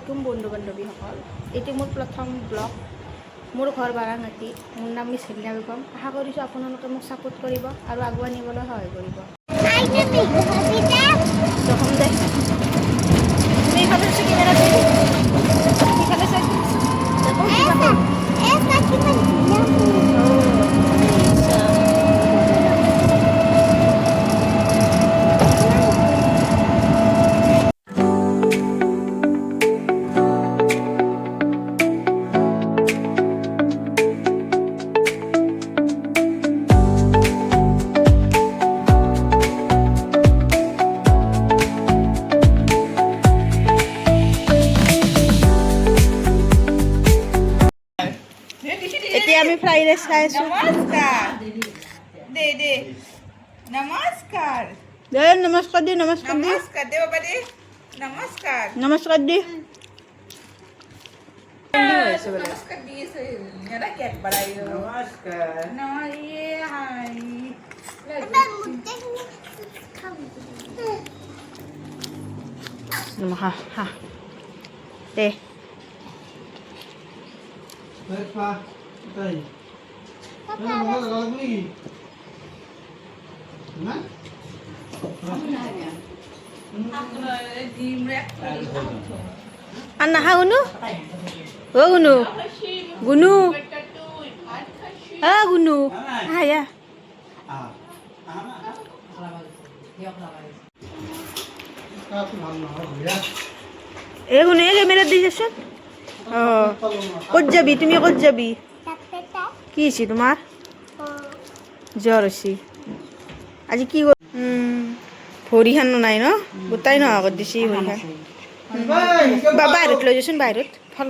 আলাইকুম বন্ধু বান্ধৱীসকল। এইটো মোৰ প্ৰথম ব্লগ। মোৰ ঘৰ বাৰাঙাটি। মোৰ নাম মিছ হেলিনা বেগম। আশা কৰিছোঁ আপোনালোকে মোক ছাপোৰ্ট কৰিব আৰু আগুৱাই নিবলৈ সহায় কৰিব। দেখোন দে তুমি এইফালে কেমেৰা এইফালে চাই এতিয়া আমি ফ্ৰাইড ৰাইচ খাই আছোঁ। নমস্কাৰ দে দে নমস্কাৰ দে নমস্কাৰ দি নমস্কাৰ দি নমস্কাৰ দে বাবা দে নমস্কাৰ নমস্কাৰ দি নমস্কাৰ দিছে এটা কেক বনাই নমস্কাৰ নয়ে হাই হা হা দে আর নাহা গুনু ও গুনু গুনু গুনু হায়া এ গুনু এ ক্যামেরা দিয়েছ ক'ত যাবি তুমি ক'ত যাবি কি হৈছে তোমাৰ জ্বৰ হৈছে আজি কি ভৰিখান নাই ন গোটাই নহয় আগত দিছে ভৰিখান বাহিৰত লৈ যাচোন বাহিৰত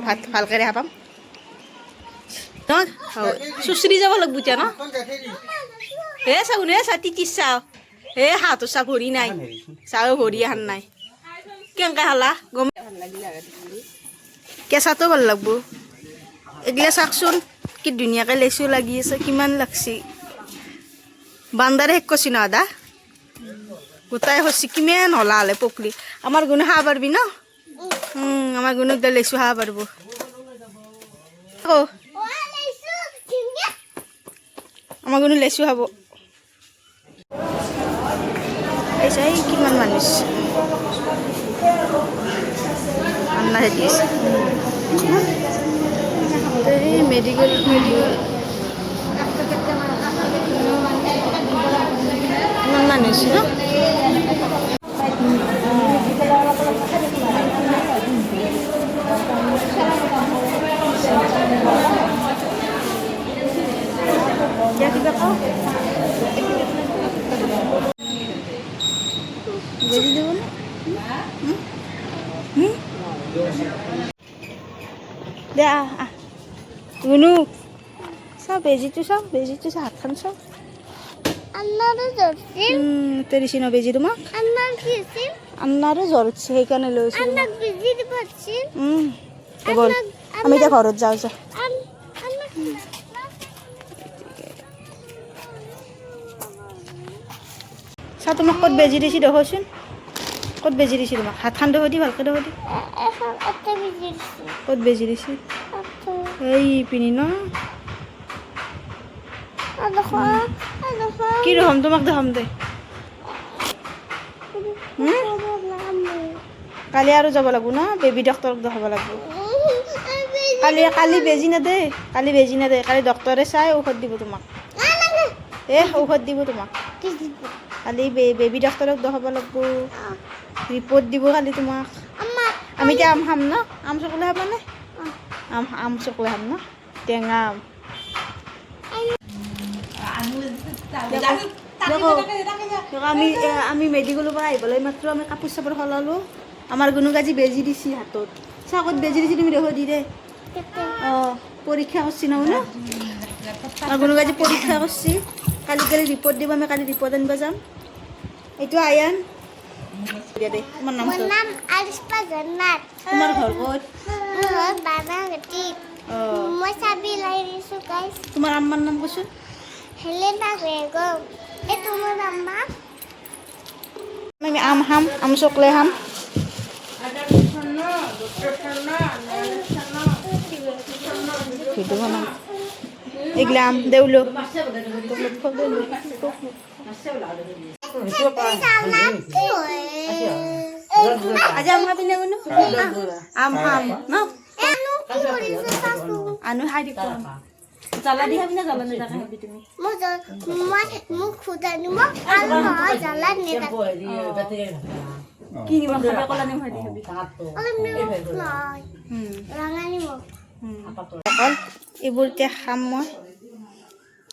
ভাত ভালকৈ দেখা পাম ন চুচৰি যাব লাগিব এতিয়া ন হে চাওঁ হে চা তিতি চাওঁ হে হাতো চা ভৰি নাই চাওঁ ভৰি এখন নাই কেনেকৈ খালা গম কেঁচাটো ভাল লাগব এগিলা চাওকচোন কি ধুনীয়াকৈ লেচু লাগি আছে কিমান লাগছি বান্দাৰে শেষ কৰিছি ন আদা গোটাই হৈছি কিমান হলা হ'লে পকলি আমাৰ গুণে খাব পাৰিবি ন আমাৰ গুণক দা লেচু খাব পাৰিব আমাৰ গুণে লেচু খাব এই কিমান মানুহ আন্না খেতি আছে মেডিকেল মেডিকেল ইমান মানুহ হৈছে ন বেজি দেব না দে গুনু চাও বেজিটো চাও হাতখন চাও তেৰিছি ন বেজি তোমাক আন্নাৰো জ্বৰ উঠিছে সেইকাৰণে লৈছোঁ ব'ল আমি এতিয়া ঘৰত যাওঁ যা চা তোমাক ক'ত বেজি দিছি দেখোচোন ক'ত বেজি দিছি তোমাক হাতখন দেখো দি ভালকৈ দেখো দি ক'ত বেজি দিছি এই পিনি ন কি ৰকম তোমাক দেখাম দে কালি আৰু যাব লাগিব ন বেবী ডক্টৰক দেখাব লাগিব কালি বেজি নেদে কালি ডক্টৰে চাই ঔষধ দিব তোমাক ঔষধ দিব তোমাক কালি বেবী ডক্টৰক দেখাব লাগিব ৰিপৰ্ট দিব কালি তোমাক আমি এতিয়া আম খাম ন আম চকলে খাবা নে আম চকলে খাম ন টেঙা আম আমি মেডিকেলৰ পৰা আহিবলৈ মাত্ৰ আমি কাপোৰ চাপোৰ সলালোঁ আমাৰ গুণুক আজি বেজি দিছি হাতত চাহ ক'ত বেজি দিছি তুমি দেখো দি দে পৰীক্ষা কৰিছি ন আমাৰ গুণুক আজি পৰীক্ষা কৰিছি কালি ৰিপৰ্ট দিব আমি কালি ৰিপৰ্ট আনিব যাম এইটো আয়ান দে তোমাৰ নাম তোমাৰ ঘৰ ক'ত তোমাৰ আম্মাৰ নাম কৈছোঁ হেলেনা বেগম এ তোমার আম্মা আমি আম খাম আম চকলে খাম ভিডিও বনাম এগলাম দেউলো আজি আম খাবি না কোনো আম খাম ন আনু খাই দিব জ্বালা দি খাবি না জ্বালা নিদা খাবি তুমি মোক খুদা নিমখ আৰু নহয় জ্বালা নেদা কি নিমখ খাবি কলা নিমখ দি খাবি অলপ নিমখ নহয় ৰঙা নিমখ অকল এইবোৰ এতিয়া খাম মই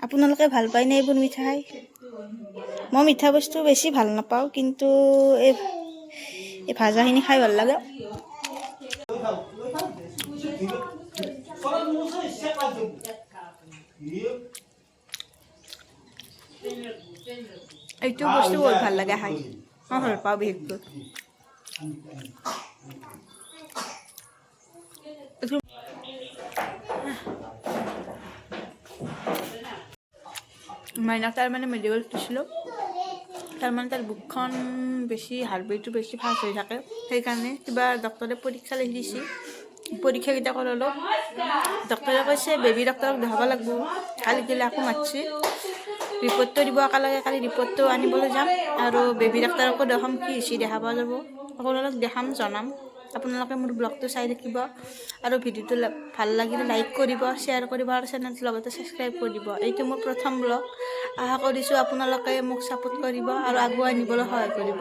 আপোনালোকে ভাল পায় নে এইবোৰ মিঠাই মই মিঠা বস্তু বেছি ভাল নাপাওঁ কিন্তু এই ভাজাখিনি খাই ভাল লাগে এইটো বস্তু বহুত ভাল লাগে খাই মই ভাল পাওঁ বিশেষকৈ মাইনাক তাৰমানে মেডিকেলত দিছিলোঁ তাৰমানে তাৰ বুকখন বেছি হাৰ্টবিটটো বেছি ফাষ্ট হৈ থাকে সেইকাৰণে কিবা ডক্টৰে পৰীক্ষা লিখি দিছে পৰীক্ষাকেইটা কৰালোঁ ডক্টৰে কৈছে বেবী ডক্টৰক দেখাব লাগিব কালি দিলে আকৌ মাতিছে ৰিপৰ্টটো দিব একেলগে কালি ৰিপৰ্টটো আনিবলৈ যাম আৰু বেবী ডক্টৰকো দেখাম কি হৈছে দেখা পোৱা যাব আপোনালোকক দেখাম জনাম আপোনালোকে মোৰ ব্লগটো চাই থাকিব আৰু ভিডিঅ'টো ভাল লাগিলে লাইক কৰিব শ্বেয়াৰ কৰিব আৰু চেনেলটো লগতে ছাবস্ক্ৰাইব কৰি দিব এইটো মোৰ প্ৰথম ব্লগ আশা কৰিছোঁ আপোনালোকে মোক ছাপোৰ্ট কৰিব আৰু আগুৱাই নিবলৈ সহায় কৰিব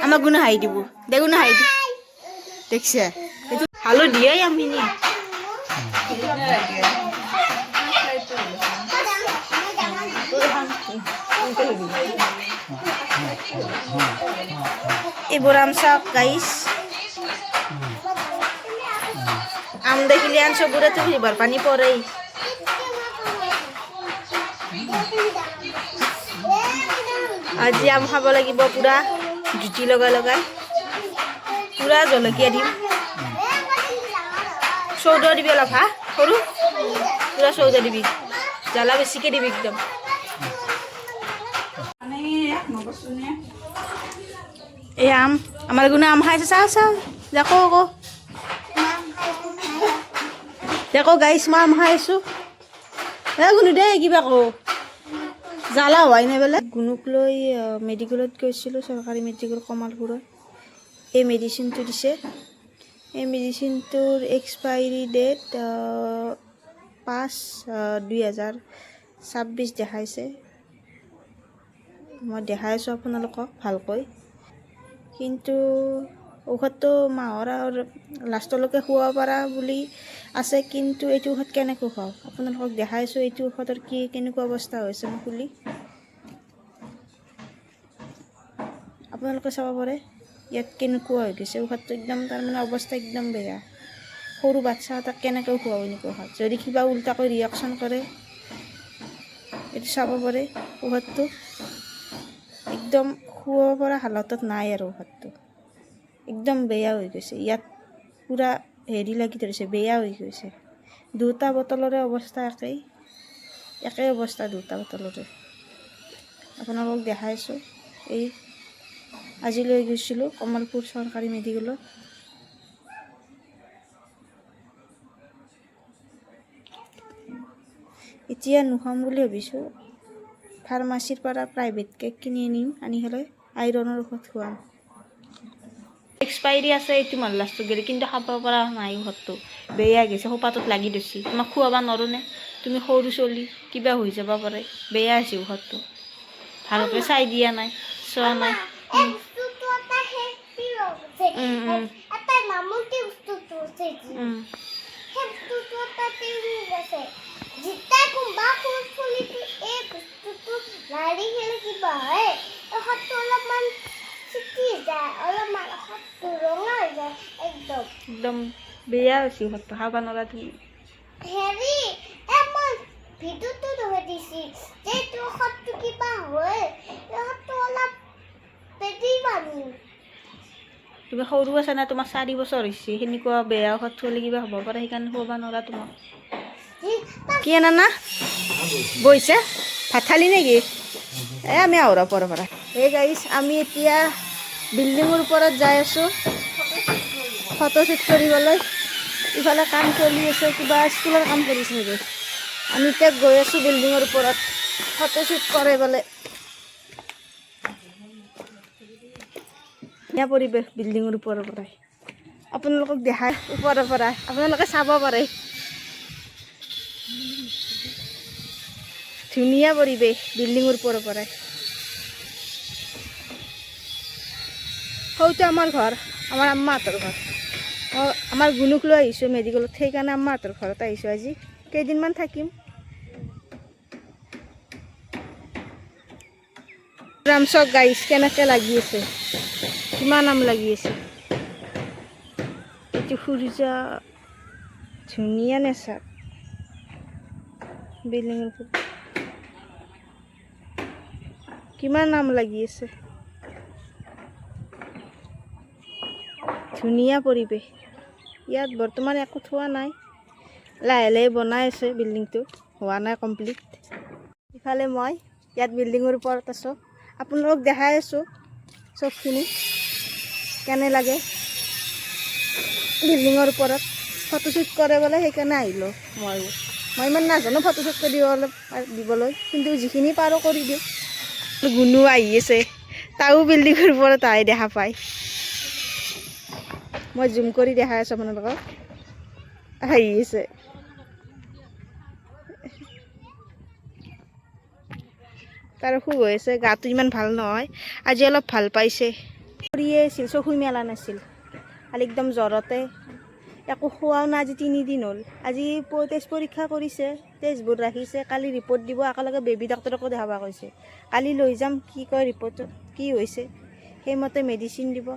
আমাক গুণ হাঁহি দিব দেগুণ হাঁহি দিব দেখছে এইটো ভালো দিয়েই আমি নি এইবোৰ আম চাওক গাইছ আম দেখিলে আন চবুৰেতো ভিবাৰ পানী পৰেই আজি আম খাব লাগিব পুৰা জুতি লগাই লগাই পুৰা জলকীয়া দিম চৌদা দিবি অলপ হা সৰু পুৰা চৌদা দিবি জ্বালা বেছিকৈ দিবি একদম এই আম আমাৰ গুণে আম খাইছে চাওঁ চাওঁ দেখো আকৌ দেখো গাইছ মই আম খাইছোঁ গুণু দে কিবা কওঁ জ্বালা হোৱাই নাই বোলে গুণুক লৈ মেডিকেলত গৈছিলোঁ চৰকাৰী মেডিকেল কমালপুৰত এই মেডিচিনটো দিছে এই মেডিচিনটোৰ এক্সপাইৰী ডেট 5/2026 দেখাইছে মই দেখাই আছোঁ আপোনালোকক ভালকৈ কিন্তু ঔষধটো মাহৰ লাষ্টলৈকে খুৱাব পৰা বুলি আছে কিন্তু এইটো ঔষধ কেনেকৈ খুৱাওঁ আপোনালোকক দেখাইছোঁ এইটো ঔষধৰ কেনেকুৱা অৱস্থা হৈছে মই খুলি আপোনালোকে চাব পাৰে ইয়াত কেনেকুৱা হৈ গৈছে ঔষধটো একদম তাৰমানে অৱস্থা একদম বেয়া সৰু বাচ্চা এটাক কেনেকৈ খুৱাব এনেকুৱা ঔষধ যদি কিবা উল্টাকৈ ৰিয়েকশ্যন কৰে এইটো চাব পাৰে ঔষধটো একদম খুৱাব পৰা হালতত নাই আৰু ঔষধটো একদম বেয়া হৈ গৈছে ইয়াত পূৰা হেৰি লাগি ধৰিছে বেয়া হৈ গৈছে দুটা বটলৰে অৱস্থা একেই অৱস্থা দুটা বটলৰে আপোনালোকক দেখাইছোঁ এই আজি লৈ গৈছিলোঁ কমলপুৰ চৰকাৰী মেডিকেলত এতিয়া নোখাম বুলি ভাবিছোঁ ফাৰ্মাচীৰ পৰা প্ৰাইভেটকৈ কিনি আনিম আনি পেলাই আইৰণৰ ঔষধ খুৱাম এক্সপাইৰী আছে এইটো মাৰ লাষ্টত গ'লে কিন্তু খাব পৰা নাই ঔষধটো বেয়া গৈছে সোপাটোত লাগি দিছে তোমাক খুৱাব নোৱাৰোঁ নে তুমি সৰু চলি কিবা হৈ যাব পাৰে বেয়া হৈছে ঔষধটো ভালকৈ চাই দিয়া নাই চোৱা নাই একদম বেয়া হৈছে ঔষধটো খাব নোৱাৰা তুমি হেৰি মই ভিডিঅ'টো ধৰি দিছি যে ঔষধটো কিবা হয় ঔষধটো অলপ পেটি পানী তুমি সৰু আছা না তোমাৰ 4 বছৰ হৈছে সেনেকুৱা বেয়া ঔষধ থ'লে কিবা হ'ব পাৰে সেইকাৰণে খুৱাব নোৱাৰা তোমাক কি আনা বহিছে ভাত খালি নেকি আমি আহৰা পৰা এই গাইছ আমি এতিয়া বিল্ডিঙৰ ওপৰত যাই আছোঁ ফটোশ্বুট কৰিবলৈ। ইফালে কাম চলি আছে, কিবা স্কুলৰ কাম কৰিছে নেকি। আমি এতিয়া গৈ আছোঁ বিল্ডিঙৰ ওপৰত ফটোশ্বুট কৰিবলৈ। ধুনীয়া পৰিৱেশ বিল্ডিঙৰ ওপৰৰ পৰাই আপোনালোকক দেখাই, ওপৰৰ পৰাই আপোনালোকে চাব পাৰে। ধুনীয়া পৰিৱেশ বিল্ডিঙৰ ওপৰৰ পৰাই। সৌটো আমাৰ ঘৰ, আমাৰ আম্মাহঁতৰ ঘৰ। মই আমাৰ গুণুক লৈ আহিছোঁ মেডিকেলত, সেইকাৰণে আম্মাহঁতৰ ঘৰত আহিছোঁ। আজি কেইদিনমান থাকিম। আম চক গাইছ কেনেকৈ লাগি আছে, কিমান আম লাগি আছে। এইটো সূৰ্যা ধুনীয়া নেচাৰ বিল্ডিঙৰ ওপৰত কিমান আম লাগি আছে। ধুনীয়া পৰিৱেশ। ইয়াত বৰ্তমান একো থোৱা নাই, লাহে লাহে বনাই আছে বিল্ডিংটো, হোৱা নাই কমপ্লিট। ইফালে মই ইয়াত বিল্ডিঙৰ ওপৰত আছোঁ, আপোনালোকক দেখাই আছোঁ চবখিনি কেনে লাগে বিল্ডিঙৰ ওপৰত ফটোশ্বুট কৰে বোলে, সেইকাৰণে আহিলোঁ। মই ইমান নাজানো ফটোশ্বুট দিবলৈ, কিন্তু যিখিনি পাৰোঁ কৰি দিওঁ। গুণু আহি আছে, তাও বিল্ডিঙৰ ওপৰত আহি দেখা পায়। মই জুম কৰি দেখাই আছোঁ আপোনালোকক, আহি আছে। তাৰ অসুখ হৈ আছে, গাটো ইমান ভাল নহয়, আজি অলপ ভাল পাইছে। কৰিয়ে আছিল, চকু মেলা নাছিল, খালি একদম জ্বৰতে, একো খোৱাও নাই। আজি 3 দিন হ'ল। আজি তেজ পৰীক্ষা কৰিছে, তেজবোৰ ৰাখিছে, কালি ৰিপৰ্ট দিব। একেলগে বেবী ডাক্তৰকো দেখাব কৈছে। কালি লৈ যাম, কি কয় ৰিপৰ্টত কি হৈছে, সেইমতে মেডিচিন দিব।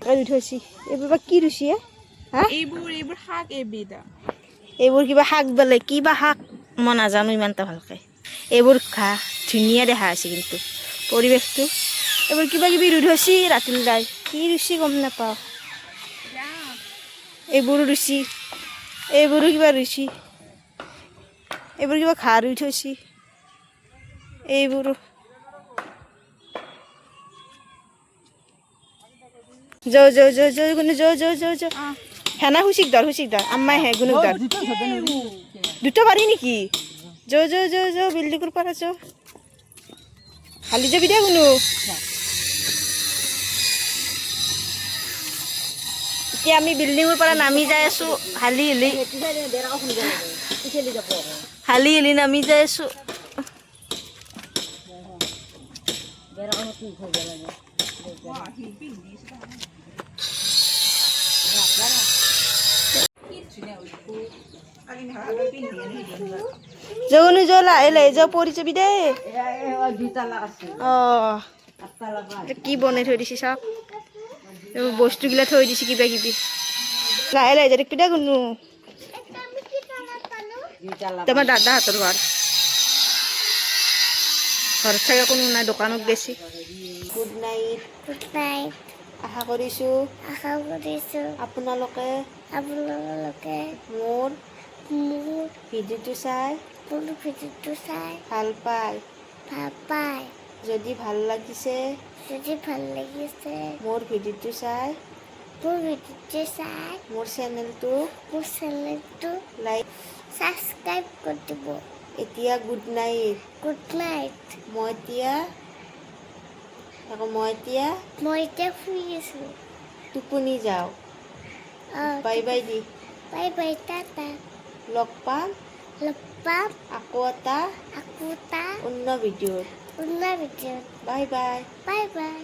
ৰুই থৈছি, এইবোৰ বা কি ৰুইছি হা? এইবোৰ শাক এবিধ। এইবোৰ কিবা শাক বোলে, কিবা শাক মই নাজানো ইমানটা ভালকৈ। এইবোৰ ঘাঁহ ধুনীয়া দেখা আছে, কিন্তু পৰিৱেশটো এইবোৰ কিবা কিবি ৰুই থৈছি। ৰাতুল দাই কি ৰুইছি গম নাপাওঁ। এইবোৰো ৰুইছি, এইবোৰো কিবা ৰুইছি, এইবোৰ কিবা ঘাঁহ ৰুই থৈছি। এইবোৰো যৌ যৌ যৌ যৌ গুণু যৌ যৌ যৌ যৌ হেনা হুচিক ধৰ আম্মাই হে গুণুক ধৰ। দুটা পাৰি নেকি? যৌ যৌ যৌ যৌ বিল্ডিঙৰ পৰা যৌ, হালি যাবি দে গুণু। এতিয়া আমি বিল্ডিঙৰ পৰা নামি যাই আছোঁ, হালি হালি নামি যাই আছোঁ। যৌনো যৌ লাহে লাহে যৌ, পৰি যাবি দে। অঁ কি বনাই থৈ দিছি চাওক, এইবোৰ বস্তুগিলা থৈ দিছি কিবা কিবি। লাহে লাহে যাবি দে গুণু। তোমাৰ দাদাহঁতৰ ঘৰত চাগে কোনো নাই, দোকানত গেছি। Good night. Good night. আশা কৰিছোঁ আপোনালোকে মোৰ ভিডিঅ'টো চাই ভাল পায়। যদি ভাল লাগিছে মোৰ ভিডিঅ'টো চাই মোৰ চেনেলটো লাইক সাবস্ক্রাইব করে দিব। এতিয়া গুড নাইট। Good night. মই এতিয়া শুই আছো। টোপনি যাওঁ। Bye by the bye bye, Tata. লগ পাম লপাপ আকৌ এটা akuta অন্য ভিডিঅ'ত। unna video. Bye bye. Bye bye.